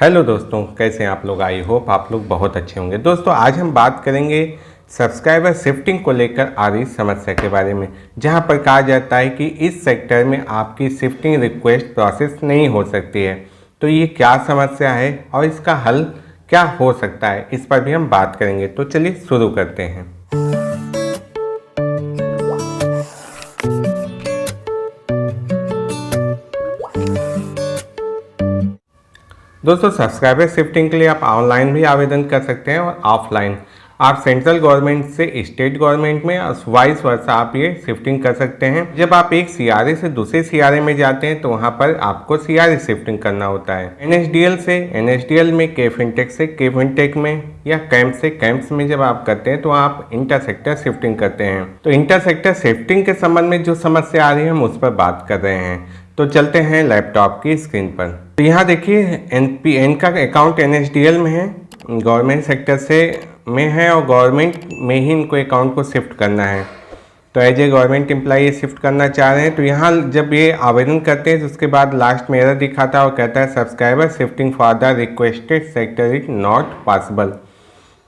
Hello दोस्तों, कैसे हैं आप लोग। आई होप आप लोग बहुत अच्छे होंगे। दोस्तों आज हम बात करेंगे सब्सक्राइबर शिफ्टिंग को लेकर आ रही समस्या के बारे में, जहां पर कहा जाता है कि इस सेक्टर में आपकी शिफ्टिंग रिक्वेस्ट प्रोसेस नहीं हो सकती है। तो ये क्या समस्या है और इसका हल क्या हो सकता है, इस पर भी हम बात करेंगे। तो चलिए शुरू करते हैं। दोस्तों सब्सक्राइबर शिफ्टिंग के लिए आप ऑनलाइन भी आवेदन कर सकते हैं और ऑफलाइन। आप सेंट्रल गवर्नमेंट से स्टेट गवर्नमेंट में और वाइस वर्सा आप ये शिफ्टिंग कर सकते हैं। जब आप एक सीआरए से दूसरे सीआरए में जाते हैं तो वहाँ पर आपको सीआरए शिफ्टिंग करना होता है। एनएसडीएल से एनएसडीएल में, केफिनटेक से केफिनटेक में, या कैंप से कैंप्स में जब आप करते हैं तो आप इंटरसेक्टर शिफ्टिंग करते हैं। तो इंटरसेक्टर शिफ्टिंग के संबंध में जो समस्या आ रही है हम उस पर बात कर रहे हैं। तो चलते हैं लैपटॉप की स्क्रीन पर। तो यहाँ देखिए इनका अकाउंट एनएसडीएल में है, गवर्नमेंट सेक्टर से में है और गवर्नमेंट में ही इनको अकाउंट को शिफ्ट करना है। तो as a government employee shift करना चाह रहे हैं। तो यहाँ जब ये आवेदन करते हैं तो उसके बाद लास्ट में एरर दिखाता है और कहता है subscriber shifting for the requested sector is not possible.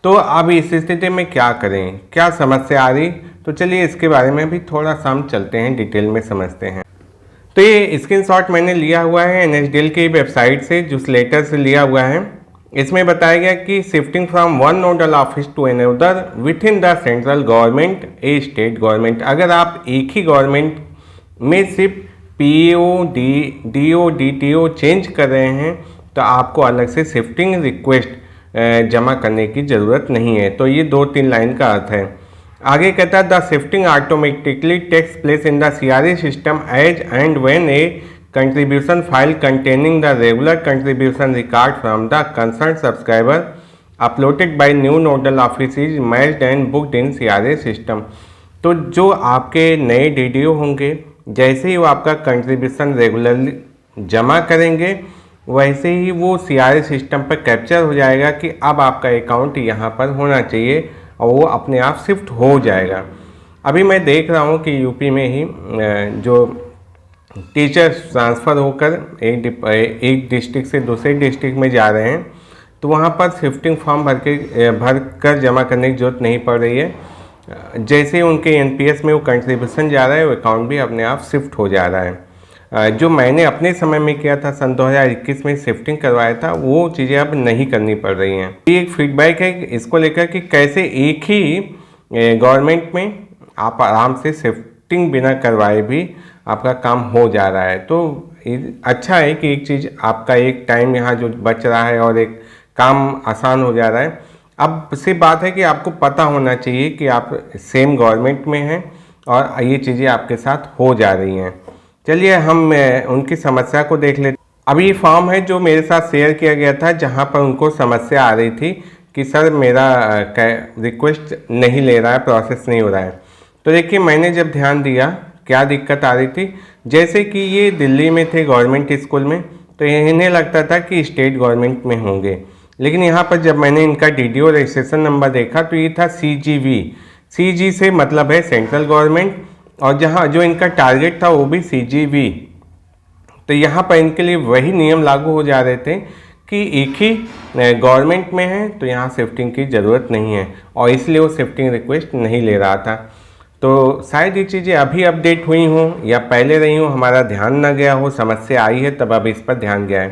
तो अब इस स्थिति में क्या करें, क्या समस्या आ रही, तो चलिए इसके बारे में भी थोड़ा सा हम चलते हैं, डिटेल में समझते हैं। तो ये स्क्रीनशॉट मैंने लिया हुआ है एनएसडीएल की वेबसाइट से, जो लेटर से लिया हुआ है। इसमें बताया गया कि shifting from one nodal office to another within the central government a state government. अगर आप एक ही गवर्नमेंट में सिर्फ पीओ डीओ डीटीओ चेंज कर रहे हैं तो आपको अलग से शिफ्टिंग रिक्वेस्ट जमा करने की ज़रूरत नहीं है। तो ये 2-3 लाइन का अर्थ है। आगे कहता है the shifting automatically takes place in the CRA system as and when a contribution file containing the regular contribution record from the concern subscriber uploaded by new nodal office is matched and booked in CRA system. तो जो आपके नए DDO होंगे, जैसे ही वो आपका contribution regularly जमा करेंगे वैसे ही वो सीआरए सिस्टम पर कैप्चर हो जाएगा कि अब आपका अकाउंट यहाँ पर होना चाहिए और वो अपने आप शिफ्ट हो जाएगा। अभी मैं देख रहा हूँ कि यूपी में ही जो टीचर्स ट्रांसफ़र होकर एक डिस्ट्रिक्ट से दूसरे डिस्ट्रिक्ट में जा रहे हैं तो वहाँ पर शिफ्टिंग फॉर्म भर कर जमा करने की जरूरत नहीं पड़ रही है। जैसे उनके एनपीएस में वो कंट्रीब्यूशन जा रहा है, वो अकाउंट भी अपने आप शिफ्ट हो जा रहा है। जो मैंने अपने समय में किया था, सन 2021 में शिफ्टिंग करवाया था, वो चीज़ें अब नहीं करनी पड़ रही हैं। ये एक फीडबैक है इसको लेकर कि कैसे एक ही गवर्नमेंट में आप आराम से शिफ्टिंग बिना करवाए भी आपका काम हो जा रहा है। तो अच्छा है कि एक चीज़ आपका एक टाइम यहाँ जो बच रहा है और एक काम आसान हो जा रहा है। अब सिर्फ बात है कि आपको पता होना चाहिए कि आप सेम गवर्नमेंट में हैं और ये चीज़ें आपके साथ हो जा रही हैं। चलिए हम उनकी समस्या को देख लेते। अभी ये फॉर्म है जो मेरे साथ शेयर किया गया था, जहां पर उनको समस्या आ रही थी कि सर मेरा रिक्वेस्ट नहीं ले रहा है, प्रोसेस नहीं हो रहा है। तो देखिए मैंने जब ध्यान दिया क्या दिक्कत आ रही थी। जैसे कि ये दिल्ली में थे गवर्नमेंट स्कूल में, तो इन्हें लगता था कि स्टेट गवर्नमेंट में होंगे, लेकिन यहाँ पर जब मैंने इनका डीडीओ रजिस्ट्रेशन नंबर देखा तो ये था CGV। CG से मतलब है सेंट्रल गवर्नमेंट, और जहाँ जो इनका टारगेट था वो भी CGV। तो यहाँ पर इनके लिए वही नियम लागू हो जा रहे थे कि एक ही गवर्नमेंट में है तो यहाँ शिफ्टिंग की ज़रूरत नहीं है, और इसलिए वो शिफ्टिंग रिक्वेस्ट नहीं ले रहा था। तो शायद ये चीज़ें अभी अपडेट हुई हों या पहले रही हों, हमारा ध्यान न गया हो, समस्या आई है तब अब इस पर ध्यान गया है।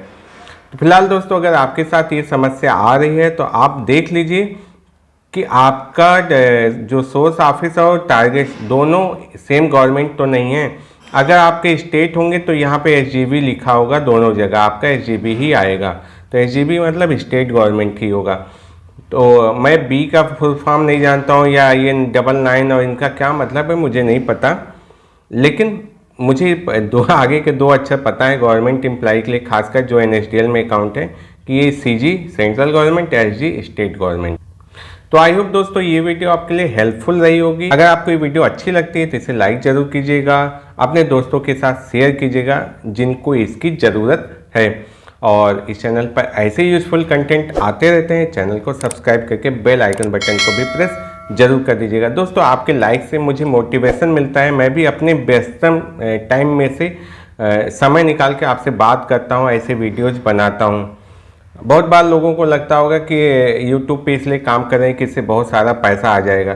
तो फिलहाल दोस्तों अगर आपके साथ ये समस्या आ रही है तो आप देख लीजिए कि आपका जो सोर्स ऑफिस और टारगेट दोनों सेम गवर्नमेंट तो नहीं है। अगर आपके स्टेट होंगे तो यहाँ पे SGB लिखा होगा, दोनों जगह आपका SGB ही आएगा। तो SGB मतलब स्टेट गवर्नमेंट ही होगा। तो मैं B का फुल फॉर्म नहीं जानता हूँ, या ये 99 और इनका क्या मतलब है मुझे नहीं पता, लेकिन मुझे आगे के 2 अक्षर पता है गवर्नमेंट एम्प्लॉई के लिए, खासकर जो NSDL में अकाउंट है, कि ये CG central government, SG state government. तो आई होप दोस्तों ये वीडियो आपके लिए हेल्पफुल रही होगी। अगर आपको ये वीडियो अच्छी लगती है तो इसे लाइक ज़रूर कीजिएगा, अपने दोस्तों के साथ शेयर कीजिएगा जिनको इसकी ज़रूरत है, और इस चैनल पर ऐसे यूजफुल कंटेंट आते रहते हैं। चैनल को सब्सक्राइब करके बेल आइकन बटन को भी प्रेस जरूर कर दीजिएगा। दोस्तों आपके लाइक से मुझे मोटिवेशन मिलता है, मैं भी अपने व्यस्तम टाइम में से समय निकाल के आपसे बात करता हूँ, ऐसे वीडियोज़ बनाता हूँ। बहुत बार लोगों को लगता होगा कि यूट्यूब पे इसलिए काम कर रहे हैं कि इससे बहुत सारा पैसा आ जाएगा।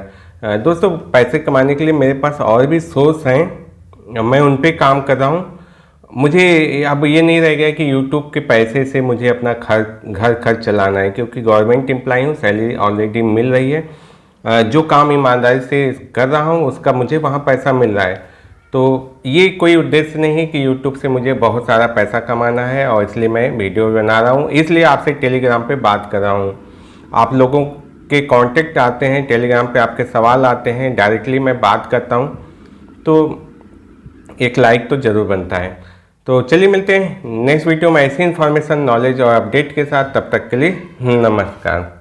दोस्तों, पैसे कमाने के लिए मेरे पास और भी सोर्स हैं, मैं उन पे काम कर रहा हूँ। मुझे अब ये नहीं रह गया कि यूट्यूब के पैसे से मुझे अपना घर खर्च चलाना है, क्योंकि गवर्नमेंट एम्प्लॉय हूँ, सैलरी ऑलरेडी मिल रही है। जो काम ईमानदारी से कर रहा हूँ उसका मुझे वहाँ पैसा मिल रहा है। तो ये कोई उद्देश्य नहीं है कि यूट्यूब से मुझे बहुत सारा पैसा कमाना है और इसलिए मैं वीडियो बना रहा हूँ, इसलिए आपसे टेलीग्राम पे बात कर रहा हूँ। आप लोगों के कांटेक्ट आते हैं टेलीग्राम पे, आपके सवाल आते हैं, डायरेक्टली मैं बात करता हूँ, तो एक लाइक तो ज़रूर बनता है। तो चलिए मिलते हैं नेक्स्ट वीडियो में ऐसी इन्फॉर्मेशन, नॉलेज और अपडेट के साथ। तब तक के लिए नमस्कार।